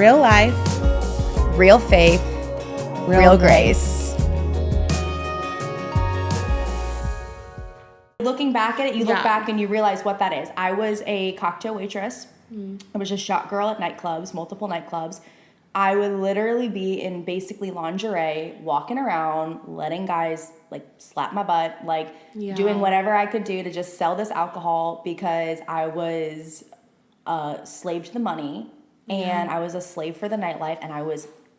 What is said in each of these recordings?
Real life, Real faith, real grace. Looking back at it, you look back and you realize what that is. I was a cocktail waitress. I was a shot girl at nightclubs, multiple nightclubs. I would literally be in basically lingerie, walking around, letting guys like slap my butt, like doing whatever I could do to just sell this alcohol because I was a slave to the money and I was a slave for the nightlife, and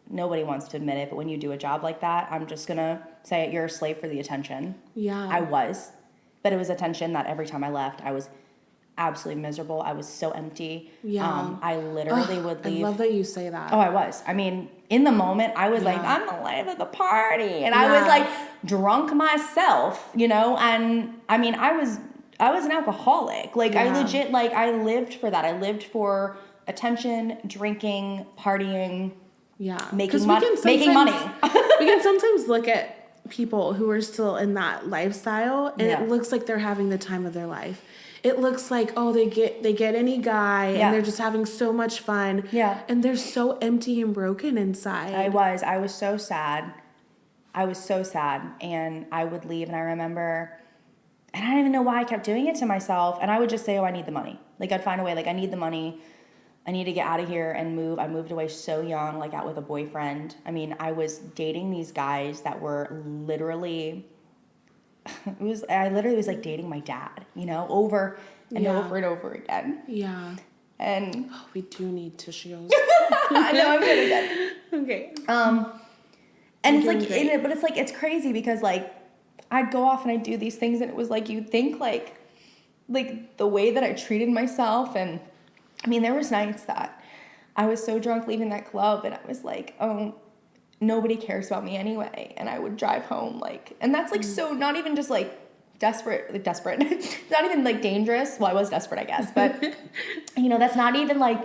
nobody wants to admit it, but when you do a job like that, I'm just gonna say it, you're a slave for the attention. Yeah. I was. But it was attention that every time I left, I was absolutely miserable. I was so empty. Yeah. I literally would leave. I love that you say that. Oh, I was. I mean, in the moment, I was like, I'm the life of the party. And I was like drunk myself, and I mean, I was an alcoholic. Like I legit, like I lived for that. I lived for attention, drinking, partying, making money. We can sometimes look at people who are still in that lifestyle and it looks like they're having the time of their life. It looks like, they get any guy and they're just having so much fun. Yeah. And they're so empty and broken inside. I was so sad. And I would leave, and I remember, and I don't even know why I kept doing it to myself. And I would just say, I need the money. Like I'd find a way, like I need the money. I need to get out of here and move. I moved away so young, like out with a boyfriend. I mean, I was dating these guys that were literally, I literally was like dating my dad, over and over and over again. Yeah. And we do need tissues. I know, I'm good again. Okay. And it's like, but it's like, it's crazy because like I'd go off and I'd do these things and it was like, you'd think like the way that I treated myself, and I mean, there was nights that I was so drunk leaving that club and I was like, oh, nobody cares about me anyway. And I would drive home and that's like, so not even just like desperate, not even like dangerous. Well, I was desperate, I guess, but that's not even like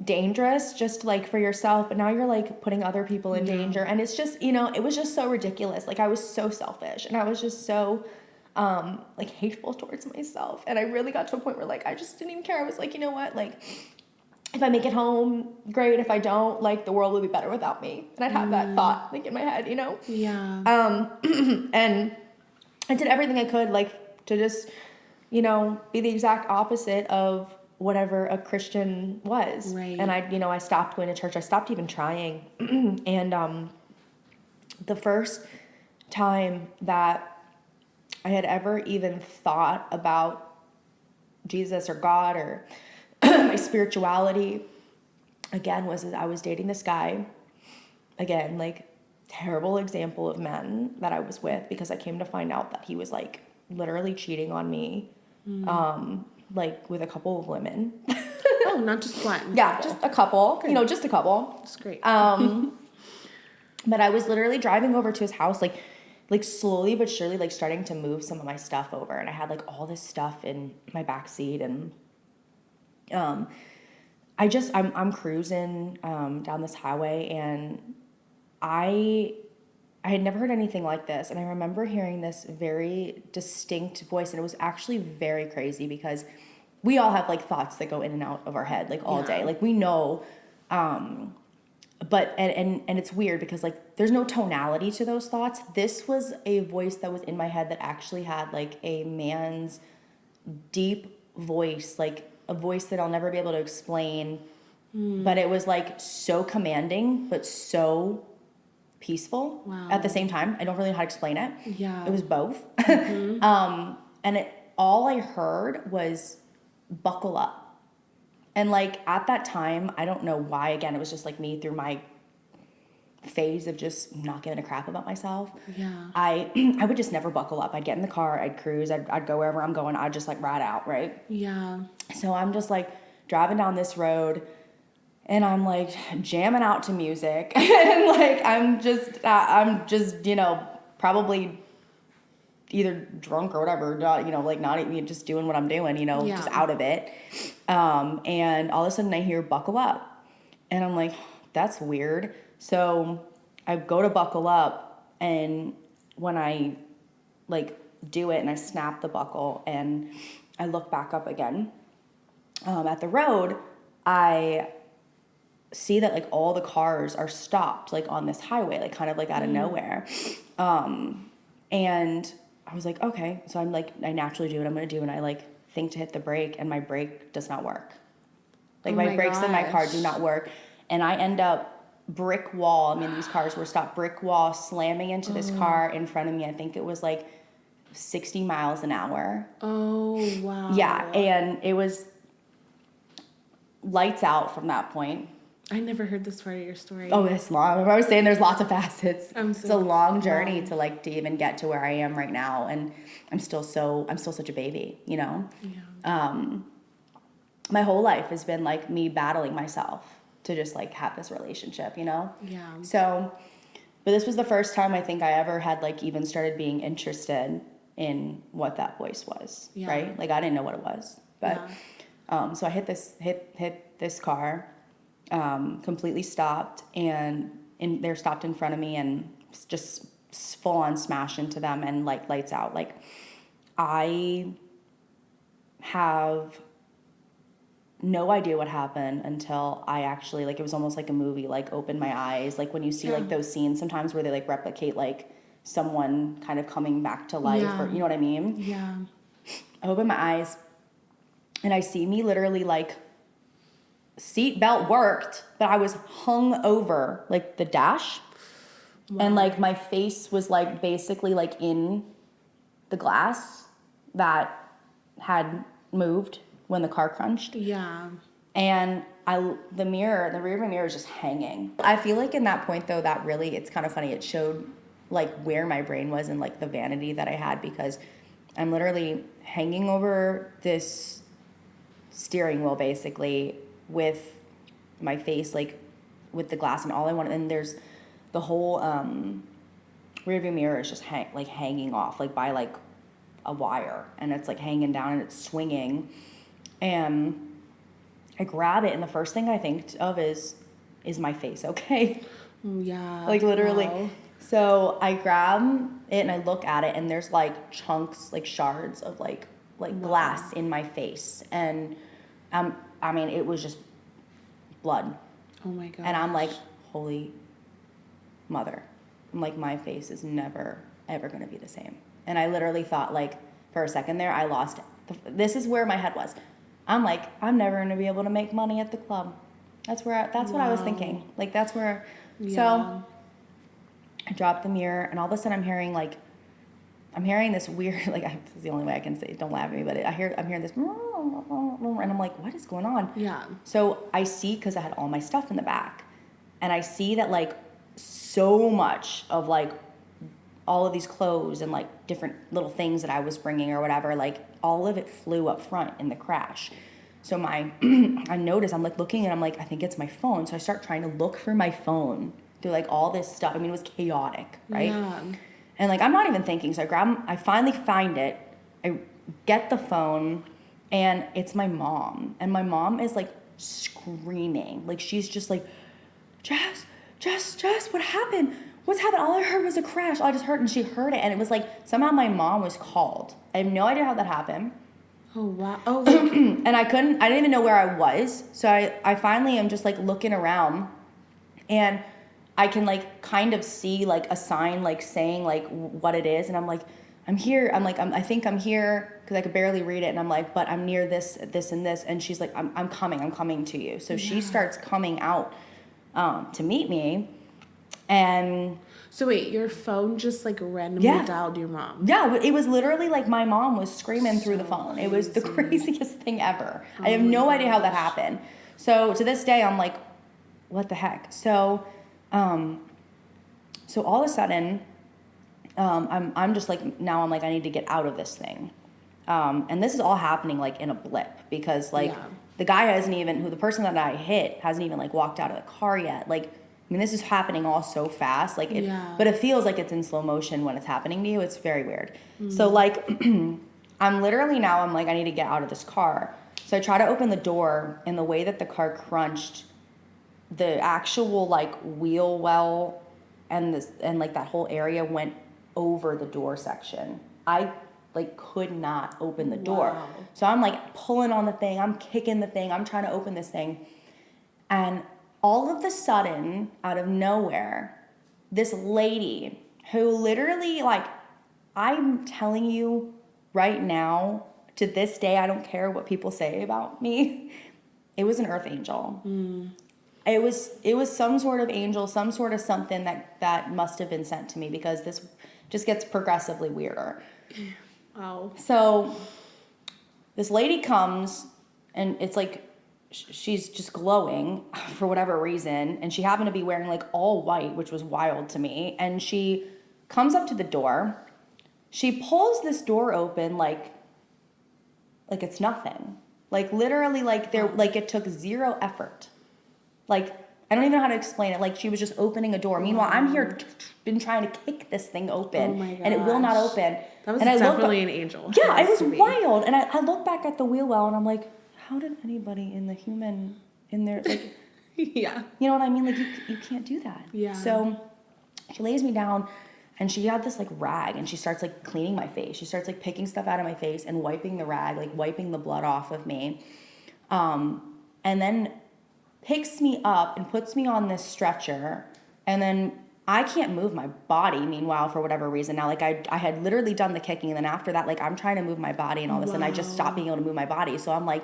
dangerous just like for yourself, but now you're like putting other people in danger. And it's just, it was just so ridiculous. Like I was so selfish and I was just so like hateful towards myself. And I really got to a point where like I just didn't even care. I was like, you know what, like if I make it home, great. If I don't, like the world will be better without me. And I'd have that thought like in my head, Yeah. And I did everything I could like to just, be the exact opposite of whatever a Christian was. Right. And I stopped going to church. I stopped even trying. And the first time that I had ever even thought about Jesus or God or my spirituality, again, was I was dating this guy. Again, like, terrible example of men that I was with, because I came to find out that he was, like, literally cheating on me, like, with a couple of women. Oh, not just one. Yeah, just a couple. Okay. Just a couple. That's great. But I was literally driving over to his house, like slowly but surely, like starting to move some of my stuff over, and I had like all this stuff in my backseat, and I'm cruising down this highway, and I had never heard anything like this, and I remember hearing this very distinct voice, and it was actually very crazy because we all have like thoughts that go in and out of our head like all day, like we know. But and it's weird because like there's no tonality to those thoughts. This was a voice that was in my head that actually had like a man's deep voice, like a voice that I'll never be able to explain. But it was like so commanding, but so peaceful at the same time. I don't really know how to explain it. Yeah. It was both. And all I heard was buckle up. And, like, at that time, I don't know why, again, it was just, like, me through my phase of just not giving a crap about myself. Yeah. I would just never buckle up. I'd get in the car, I'd cruise, I'd go wherever I'm going, I'd just, like, ride out, right? Yeah. So I'm just, like, driving down this road, and I'm, like, jamming out to music. And, like, I'm just, probably either drunk or whatever, not even just doing what I'm doing, just out of it. And all of a sudden I hear buckle up, and I'm like, that's weird. So I go to buckle up, and when I like do it and I snap the buckle and I look back up again, at the road, I see that like all the cars are stopped like on this highway, like kind of like out of nowhere. And I was like, okay. So I'm like, I naturally do what I'm going to do. And I like think to hit the brake, and my brake does not work. Like my brakes in my car do not work. And I end up brick wall. I mean, these cars were stopped, brick wall, slamming into this car in front of me. I think it was like 60 miles an hour. Oh, wow. Yeah. And it was lights out from that point. I never heard this part of your story. Oh, it's long. I was saying there's lots of facets. It's a long journey wow. to like to even get to where I am right now, and I'm still such a baby, you know. Yeah. My whole life has been like me battling myself to just like have this relationship, you know. Yeah. So, but this was the first time I think I ever had like even started being interested in what that voice was, right? Like I didn't know what it was, but so I hit this car. Completely stopped, and they're stopped in front of me, and just full on smash into them, and like lights out. Like I have no idea what happened until I actually, like, it was almost like a movie, like opened my eyes. Like when you see like those scenes sometimes where they like replicate like someone kind of coming back to life, or you know what I mean? Yeah. I open my eyes and I see me literally like seatbelt worked, but I was hung over like the dash. Wow. And like my face was like basically like in the glass that had moved when the car crunched. Yeah. And the rear view mirror is just hanging. I feel like in that point though, that really, it's kind of funny. It showed like where my brain was and like the vanity that I had, because I'm literally hanging over this steering wheel basically with my face like with the glass, and all I wanted, and there's the whole rearview mirror is just hanging off like by like a wire, and it's like hanging down and it's swinging, and I grab it, and the first thing I think of is my face okay? Yeah. Like literally. Wow. So I grab it and I look at it, and there's like chunks, like shards of like glass in my face, and I mean, it was just blood. Oh my god. And I'm like, holy mother. I'm like, my face is never, ever going to be the same. And I literally thought, like, for a second there, I lost. This is where my head was. I'm like, I'm never going to be able to make money at the club. That's what I was thinking. Like, that's where. Yeah. So I dropped the mirror, and all of a sudden I'm hearing this weird, like, this is the only way I can say it, don't laugh at me, but I'm hearing this, and I'm like, what is going on? Yeah. So I see, because I had all my stuff in the back, and I see that, like, so much of, like, all of these clothes and, like, different little things that I was bringing or whatever, like, all of it flew up front in the crash. So I notice, I'm, like, looking, and I'm like, I think it's my phone. So I start trying to look for my phone through, like, all this stuff. I mean, it was chaotic, right? Yeah. And, like, I'm not even thinking. So I finally find it. I get the phone, and it's my mom. And my mom is, like, screaming. Like, she's just like, Jess, what happened? What's happened? All I heard was a crash. I just heard, and she heard it. And it was, like, somehow my mom was called. I have no idea how that happened. Oh, wow. Oh, and I didn't even know where I was. So I finally am just, like, looking around. And I can, like, kind of see, like, a sign, like, saying, like, what it is. And I'm like, I'm here. I'm like, I think I'm here, because I could barely read it. And I'm like, but I'm near this, and this. And she's like, I'm coming to you. So she starts coming out to meet me. And so wait, your phone just, like, randomly dialed your mom? Yeah, it was literally like my mom was screaming through the phone. Crazy. It was the craziest thing ever. Oh, I have no idea how that happened. So to this day, I'm like, what the heck? So all of a sudden, I'm just like, now I'm like, I need to get out of this thing. And this is all happening like in a blip, because like the guy the person that I hit hasn't even like walked out of the car yet. Like, I mean, this is happening all so fast, like, but it feels like it's in slow motion when it's happening to you. It's very weird. Mm. So like, I'm like, I need to get out of this car. So I try to open the door, and the way that the car crunched, the actual like wheel well and like that whole area went over the door section. I like could not open the door. So I'm like pulling on the thing, I'm kicking the thing, I'm trying to open this thing, and all of the sudden, out of nowhere, this lady who literally, like, I'm telling you right now, to this day, I don't care what people say about me. It was an earth angel. It was some sort of angel, some sort of something that must have been sent to me, because this just gets progressively weirder. Wow. So this lady comes, and it's like she's just glowing for whatever reason, and she happened to be wearing like all white, which was wild to me. And she comes up to the door. She pulls this door open like it's nothing. Like literally, like it took zero effort. Like, I don't even know how to explain it. Like, she was just opening a door. Meanwhile, I'm here, been trying to kick this thing open. Oh my gosh. And it will not open. That was and definitely an angel. Yeah, it was wild. And I look back at the wheel well, and I'm like, how did anybody in there, like, yeah. You know what I mean? Like, you can't do that. Yeah. So she lays me down, and she had this like rag, and she starts like cleaning my face. She starts like picking stuff out of my face and wiping the rag, like wiping the blood off of me. And then picks me up and puts me on this stretcher, and then I can't move my body, meanwhile, for whatever reason. Now, like, I had literally done the kicking, and then after that, like, I'm trying to move my body and all this, and I just stopped being able to move my body. So I'm like,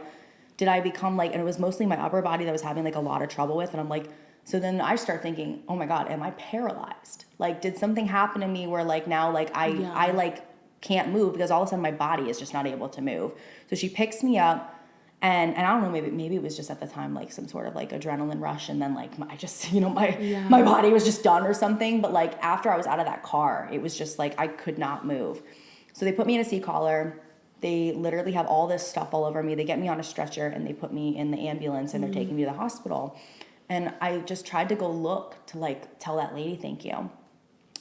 did I become like, and it was mostly my upper body that I was having like a lot of trouble with, and I'm like, so then I start thinking, oh my God, am I paralyzed? Like, did something happen to me where like now like I like can't move, because all of a sudden my body is just not able to move. So she picks me up, and I don't know, maybe it was just at the time like some sort of like adrenaline rush, and then like I just, you know, my body was just done or something. But like after I was out of that car, it was just like I could not move. So they put me in a seat collar. They literally have all this stuff all over me. They get me on a stretcher, and they put me in the ambulance, and they're taking me to the hospital. And I just tried to go look to like tell that lady thank you,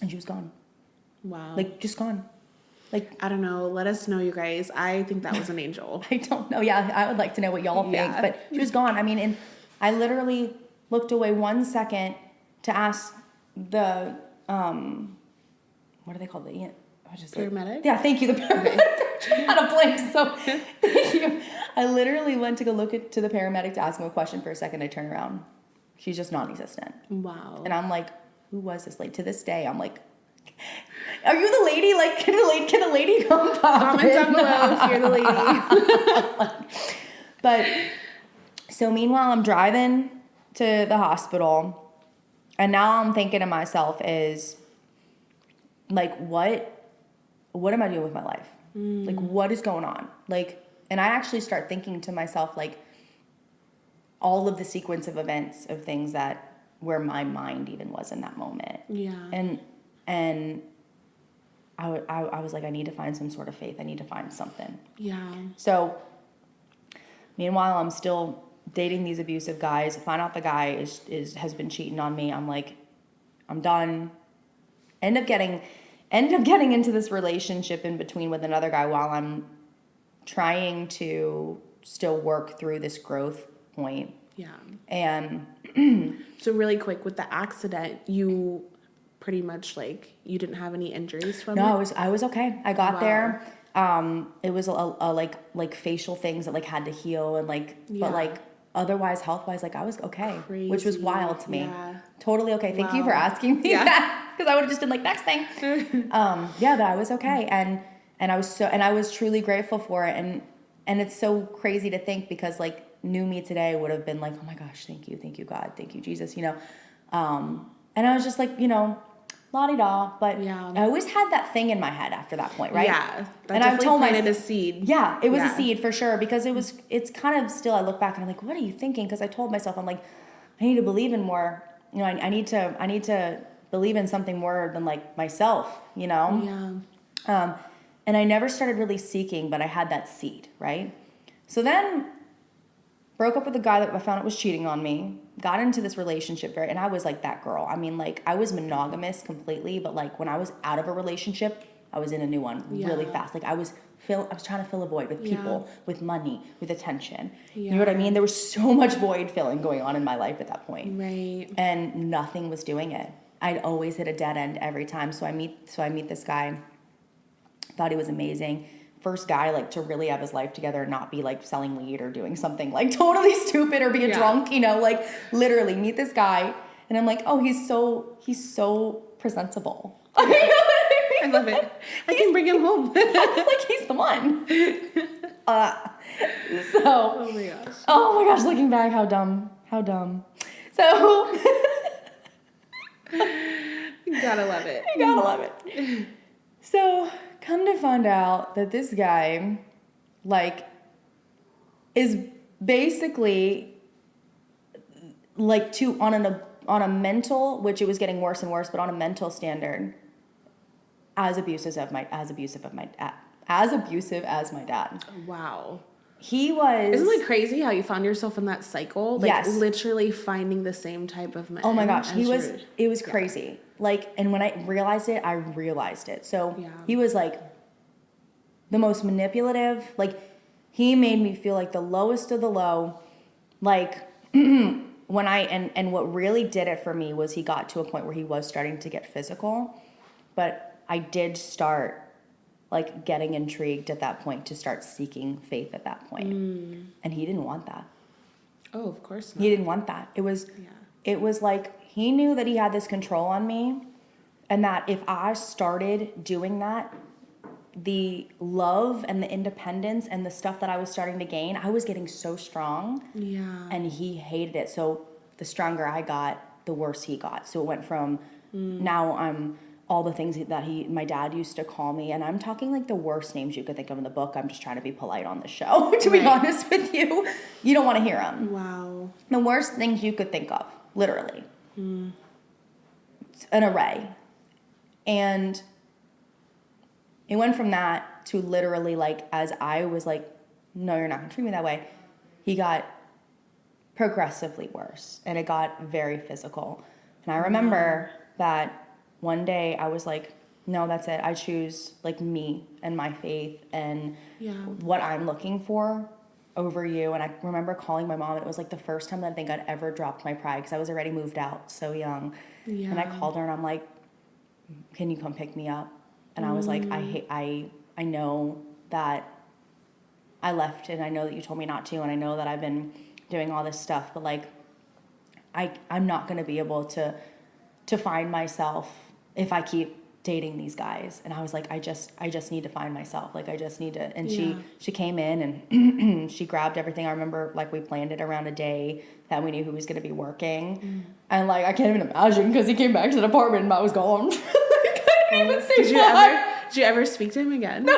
and she was gone. Wow. Like, just gone. Like, I don't know. Let us know, you guys. I think that was an angel. I don't know. Yeah, I would like to know what y'all think. But she was gone. I mean, and I literally looked away 1 second to ask the, what are they called? Paramedic? Yeah, thank you. The paramedic. I had a blank, so thank you. I literally went to go look to the paramedic to ask him a question for a second. I turn around. She's just non-existent. Wow. And I'm like, who was this lady? To this day, I'm like, are you the lady? Like, can the lady come comment down below if you're the lady. But so meanwhile, I'm driving to the hospital, and now I'm thinking to myself is like, what am I doing with my life? Like, what is going on? Like, and I actually start thinking to myself, like, all of the sequence of events of things that where my mind even was in that moment. Yeah. And I was like, I need to find some sort of faith. I need to find something. Yeah. So meanwhile, I'm still dating these abusive guys. Find out the guy has been cheating on me. I'm like, I'm done. End up getting into this relationship in between with another guy while I'm trying to still work through this growth point. Yeah. And so really quick, with the accident, you pretty much like you didn't have any injuries from it? No, I was okay. I got there. It was a like facial things that like had to heal, and like but like otherwise health wise, like I was okay. Crazy. Which was wild to me. Yeah. Totally okay. Thank you for asking me that, because I would have just been like, next thing. But I was okay, and I was truly grateful for it, and it's so crazy to think, because like new me today would have been like, oh my gosh, thank you God, thank you Jesus, you know. And I was just like, you know, la-di-da, but I always had that thing in my head after that point, right? Yeah, that and I've told planted a seed. Yeah, it was a seed for sure, because it's kind of still, I look back and I'm like, what are you thinking? Because I told myself, I'm like, I need to believe in more, you know, I need to believe in something more than like myself, you know? Yeah. And I never started really seeking, but I had that seed, right? So then broke up with a guy that I found out was cheating on me, got into this relationship and I was like that girl. I mean, like, I was monogamous completely, but like when I was out of a relationship, I was in a new one really fast. Like I was trying to fill a void with people, with money, with attention. You know what I mean? There was so much void filling going on in my life at that point. Right. And nothing was doing it. I'd always hit a dead end every time. So I meet this guy, thought he was amazing. first guy, like, to really have his life together and not be, like, selling weed or doing something, like, totally stupid or be a drunk, you know, like, literally meet this guy. And I'm like, oh, he's so presentable. You know what I mean? I love it. I can bring him home. I was like, he's the one. Oh my gosh. Oh my gosh, looking back, how dumb. So. You gotta love it. You gotta love it. So, come to find out that this guy, like, is basically, like, on a mental, which it was getting worse and worse, but on a mental standard, as abusive as my dad. Wow. He was. Isn't it crazy how you found yourself in that cycle? Like, yes. Literally finding the same type of man. Oh my gosh. It was crazy. Like, and when I realized it. So he was like the most manipulative. Like, he made me feel like the lowest of the low. Like, when and what really did it for me was he got to a point where he was starting to get physical. But I did start, like, getting intrigued at that point to start seeking faith at that point. And he didn't want that. Oh, of course not. He didn't want that. It was like he knew that he had this control on me, and that if I started doing that, the love and the independence and the stuff that I was starting to gain, I was getting so strong. Yeah. And he hated it. So the stronger I got, the worse he got. So it went from now I'm all the things that my dad used to call me, and I'm talking like the worst names you could think of in the book. I'm just trying to be polite on the show, to be honest with you. You don't want to hear them. Wow. The worst things you could think of, literally. An array. And it went from that to literally, like, as I was like, no, you're not going to treat me that way, he got progressively worse, and it got very physical. And I remember that one day I was like, no, that's it. I choose, like, me and my faith and what I'm looking for over you. And I remember calling my mom, and it was like the first time that I think I'd ever dropped my pride, because I was already moved out so young. Yeah. And I called her, and I'm like, can you come pick me up? And I was like, I know that I left, and I know that you told me not to, and I know that I've been doing all this stuff, but, like, I'm not going to be able to find myself if I keep dating these guys. And I was like, I just need to find myself. Like, I just need to. And she came in, and she grabbed everything. I remember, like, we planned it around a day that we knew who was going to be working. And, like, I can't even imagine, because he came back to the apartment and I was gone. Like, I didn't even say did you ever speak to him again? No.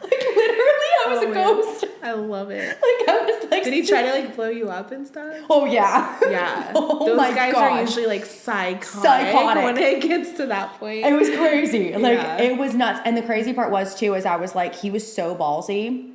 Like, literally, I was a ghost. God. I love it. Like, I was like, did he try to, like, blow you up and stuff? Oh yeah. Yeah. Those guys are usually, like, psychotic when it gets to that point. It was crazy. Like, it was nuts. And the crazy part was too, is I was like, he was so ballsy.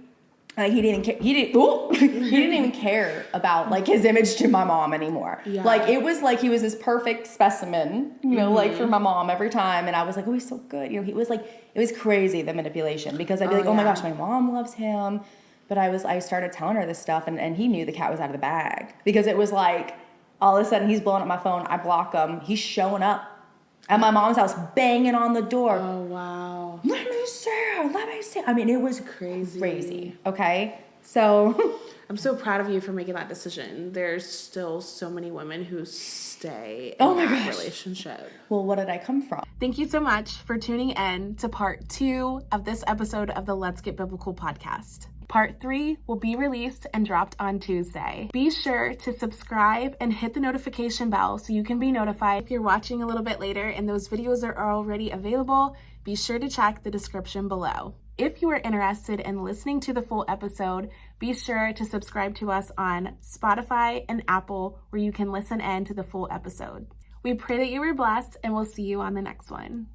Like, he didn't even care about, like, his image to my mom anymore. Yeah. Like, it was like he was this perfect specimen, you know, like, for my mom every time. And I was like, oh, he's so good. You know, he was like, it was crazy, the manipulation, because I'd be like, oh my gosh, my mom loves him. But I started telling her this stuff, and he knew the cat was out of the bag, because it was like, all of a sudden he's blowing up my phone. I block him. He's showing up at my mom's house, banging on the door. Oh, wow. Let me see. I mean, it was crazy. Okay? So. I'm so proud of you for making that decision. There's still so many women who stay in that relationship. Well, what did I come from? Thank you so much for tuning in to part 2 of this episode of the Let's Get Biblical podcast. Part 3 will be released and dropped on Tuesday. Be sure to subscribe and hit the notification bell so you can be notified if you're watching a little bit later and those videos are already available. Be sure to check the description below. If you are interested in listening to the full episode, be sure to subscribe to us on Spotify and Apple, where you can listen in to the full episode. We pray that you were blessed, and we'll see you on the next one.